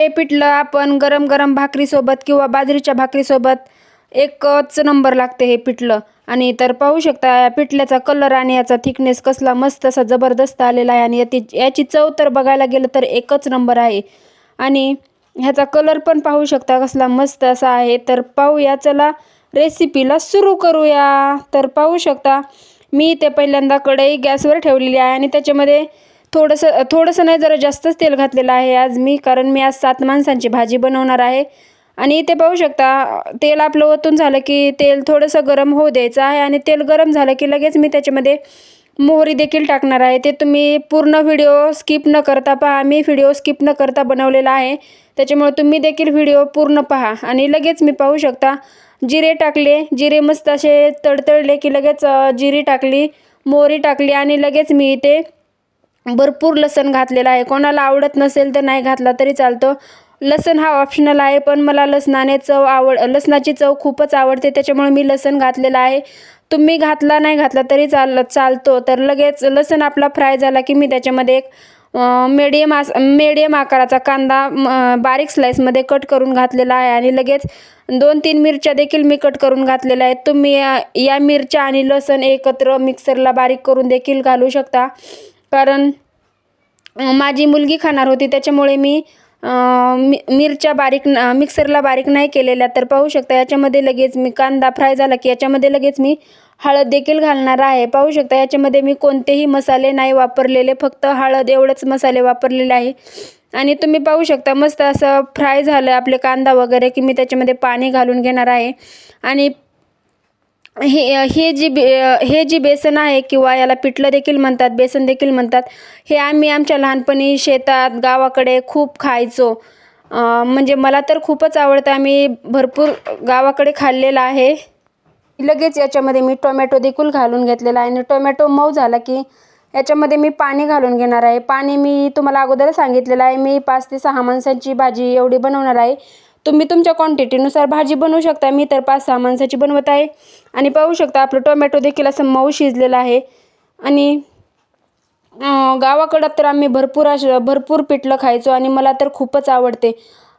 हे पिठलं आपण गरम गरम भाकरीसोबत किंवा बाजरीच्या भाकरीसोबत एकच नंबर लागते हे पिठलं. आणि तर पाहू शकता या पिठल्याचा कलर आणि याचा थिकनेस कसला मस्त असा जबरदस्त आलेला आहे. आणि याची चव तर बघायला गेलं तर एकच नंबर आहे. आणि ह्याचा कलर पण पाहू शकता कसला मस्त असा आहे. तर पाहूया, चला रेसिपीला सुरू करूया. तर पाहू शकता मी ते पहिल्यांदा कढई गॅसवर ठेवलेली आहे आणि त्याच्यामध्ये थोडंसं नाही, जरा जास्तच तेल घातलेलं आहे आज मी, कारण मी आज 7 माणसांची भाजी बनवणार आहे. आणि ते पाहू शकता तेल आपलं ओतून झालं की तेल थोडंसं गरम होऊ द्यायचं आहे. आणि तेल गरम झालं की लगेच मी त्याच्यामध्ये मोहरी देखील टाकणार आहे. ते तुम्ही पूर्ण व्हिडिओ स्किप न करता पहा. मी व्हिडिओ स्किप न करता बनवलेला आहे, त्याच्यामुळे तुम्ही देखील व्हिडिओ पूर्ण पहा. आणि लगेच मी पाहू शकता जिरे टाकले. जिरे मस्त असे तडतडले की लगेच जिरी टाकली, मोहरी टाकली आणि लगेच मी इथे भरपूर लसण घातलेला आहे. कोणाला आवडत नसेल तर नाही घातला तरी चालतो. लसण हा ऑप्शनल आहे, पण मला लसणाची चव खूपच आवडते, त्याच्यामुळे मी लसण घातलेला आहे. तुम्ही घातला नाही घातला तरी चालतो. तर लगेच लसण आपला फ्राय झाला की मी त्याच्यामध्ये एक मीडियम आकाराचा कांदा बारीक स्लाइसमध्ये कट करून घातलेला आहे. आणि लगेच 2-3 मिरच्या देखील मी कट करून घातलेल्या आहेत. तुम्ही या मिरच्या आणि लसण एकत्र मिक्सरला बारीक करून देखील घालू शकता, कारण माझी मुलगी खाणार होती, त्याच्यामुळे मी मिरच्या मिक्सरला बारीक नाही केलेल्या. तर पाहू शकता याच्यामध्ये लगेच मी कांदा फ्राय झाला की याच्यामध्ये लगेच मी हळद देखील घालणार आहे. पाहू शकता याच्यामध्ये मी कोणतेही मसाले नाही वापरलेले, फक्त हळद एवढेच मसाले वापरलेले आहे. आणि तुम्ही पाहू शकता मस्त असं फ्राय झालं आपले कांदा वगैरे की मी त्याच्यामध्ये पाणी घालून घेणार आहे. आणि हे जी बेसन आहे किंवा याला पिठलं देखील म्हणतात, बेसन देखील म्हणतात, हे आम्ही आमच्या लहानपणी शेतात गावाकडे खूप खायचो. म्हणजे मला तर खूपच आवडतं, आम्ही भरपूर गावाकडे खाल्लेलं आहे. लगेच याच्यामध्ये मी टोमॅटो देखील घालून घेतलेला आहे. आणि टोमॅटो मऊ झाला की याच्यामध्ये मी पाणी घालून घेणार आहे. पाणी मी तुम्हाला अगोदर सांगितलेलं आहे, मी 5 ते 6 माणसांची भाजी एवढी बनवणार आहे. तुम्ही तुमच्या क्वांटिटीनुसार भाजी बनवू शकता. मी तर 5-6 माणसाची बनवत आहे. आणि पाहू शकता आपलं टोमॅटो देखील असं मऊ शिजलेलं आहे. आणि गावाकडं तर आम्ही भरपूर पिठलं खायचो आणि मला तर खूपच आवडते.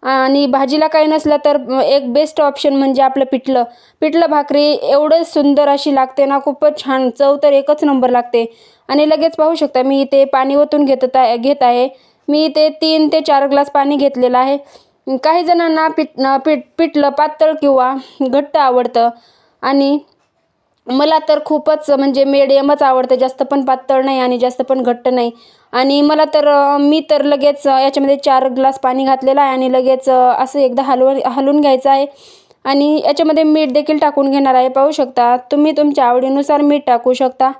आणि भाजीला काही नसलं तर एक बेस्ट ऑप्शन म्हणजे आपलं पिठलं भाकरी एवढं सुंदर अशी लागते ना, खूपच छान, चव तर एकच नंबर लागते. आणि लगेच पाहू शकता मी इथे पाणी ओतून घेत आहे. मी इथे 3 ते 4 ग्लास पाणी घेतलेलं आहे. काही जणांना पिठलं पातळ किंवा घट्ट आवडतं आणि मला तर खूपच म्हणजे मीडियमच आवडतं, जास्त पण पातळ नाही आणि जास्त पण घट्ट नाही. आणि मी तर लगेच याच्यामध्ये 4 ग्लास पाणी घातलेलं आहे आणि लगेच असं एकदा हलवून घ्यायचं आहे. आणि याच्यामध्ये मीठ देखील टाकून घेणार आहे. पाहू शकता तुम्ही तुमच्या आवडीनुसार मीठ टाकू शकता.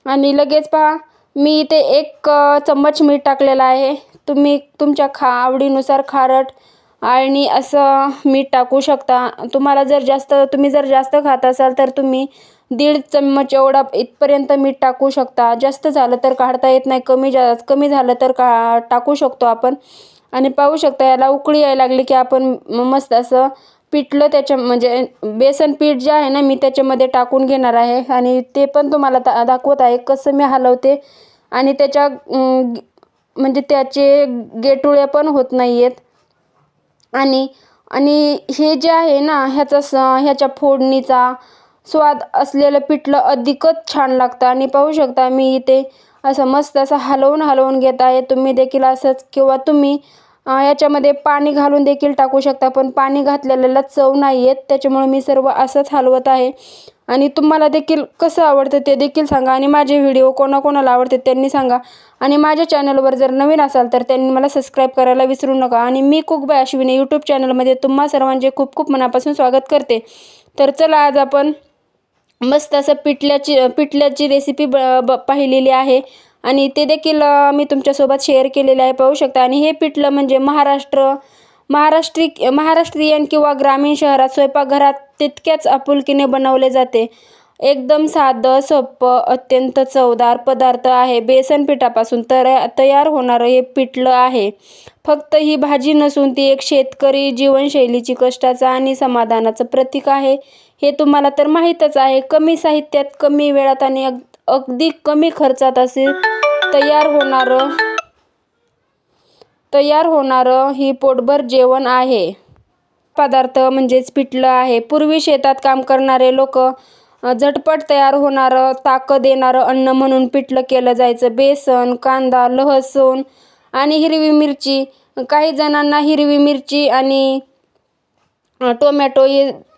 आणि लगेच पहा मी इथे 1 चम्मच मीठ टाकलेलं आहे. तुम्ही तुमच्या आवडीनुसार खारट आणि असं मीठ टाकू शकता. तुम्ही जर जास्त खात असाल तर तुम्ही 1.5 चम्मच एवढा इथपर्यंत मीठ टाकू शकता. जास्त झालं तर काढता येत नाही, कमी झालं तर टाकू शकतो आपण. आणि पाहू शकता याला उकळी यायला लागली की आपण मस्त असं पिठलं म्हणजे बेसन पीठ जे आहे ना, मी त्याच्यामध्ये टाकून घेणार आहे. आणि ते पण तुम्हाला दाखवत आहे कसं मी हलवते. आणि म्हणजे त्याचे गेटुळे पण होत नाही आहेत. आणि हे जे आहे ना, ह्याच्या फोडणीचा स्वाद असलेलं पिठलं अधिकच छान लागतं. आणि पाहू शकता मी इथे असं मस्त असं हलवून घेत आहे. तुम्ही देखील असंच, किंवा तुम्ही याच्यामध्ये पाणी घालून देखील टाकू शकता, पण पाणी घातलेल्याला चव नाही येत, त्याच्यामुळे मी सर्व असंच हलवत आहे. आणि तुम्हाला देखील कसं आवडतं ते देखील सांगा. आणि माझे व्हिडिओ कोणाकोणाला आवडते त्यांनी सांगा. आणि माझ्या चॅनलवर जर नवीन असाल तर त्यांनी मला सबस्क्राईब करायला विसरू नका. आणि मी कुक बाय अश्विनी यूट्यूब चॅनलमध्ये तुम्हा सर्वांचे खूप खूप मनापासून स्वागत करते. तर चला आज आपण मस्त असं पिठल्याची रेसिपी पाहिलेली आहे आणि ते देखील मी तुमच्यासोबत शेअर केलेलं आहे. पाहू शकता. आणि हे पिठलं म्हणजे महाराष्ट्रीयन किंवा ग्रामीण शहरात स्वयंपाकघरात तितक्याच आपुलकीने बनवले जाते. एकदम साधं सोपं अत्यंत चवदार पदार्थ आहे. बेसन पिठापासून तयार होणारं हे पिठलं आहे. फक्त ही भाजी नसून ती एक शेतकरी जीवनशैलीची कष्टाचा आणि समाधानाचं प्रतीक आहे. हे तुम्हाला तर माहीतच आहे. कमी साहित्यात कमी वेळात आणि अगदी कमी खर्चात असे तयार होणारं तयार होणारं ही पोटभर जेवण आहे. पदार्थ म्हणजेच पिठलं आहे. पूर्वी शेतात काम करणारे लोक झटपट तयार होणारं ताकद देणारं अन्न म्हणून पिठलं केलं जायचं. बेसन, कांदा, लसूण आणि हिरवी मिरची. काही जणांना हिरवी मिरची आणि टोमॅटो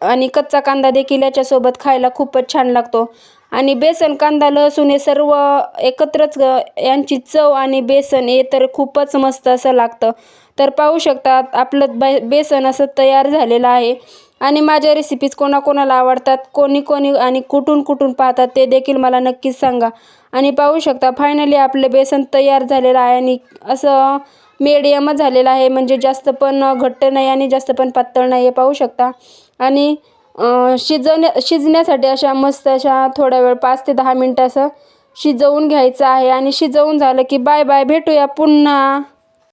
आणि कच्चा कांदा देखील याच्यासोबत खायला खूपच छान लागतो. आणि बेसन, कांदा, लसूण हे सर्व एकत्रच यांची चव आणि बेसन हे तर खूपच मस्त असं लागतं. तर पाहू शकतात आपलं बेसन असं तयार झालेलं आहे. आणि माझ्या रेसिपीज कोणाकोणाला आवडतात, कोणी कोणी आणि कुठून कुठून पाहतात ते देखील मला नक्कीच सांगा. आणि पाहू शकता फायनली आपलं बेसन तयार झालेलं आहे आणि असं मीडियमच झालेलं आहे. म्हणजे जास्त पण घट्ट नाही आणि जास्त पण पातळ नाही हे पाहू शकता. आणि शिजण्यासाठी अशा मस्त अशा थोडा वेळ 5 ते 10 मिनटं असं शिजवून घ्यायचं आहे. आणि शिजवून झालं की बाय बाय, भेटूया पुन्हा.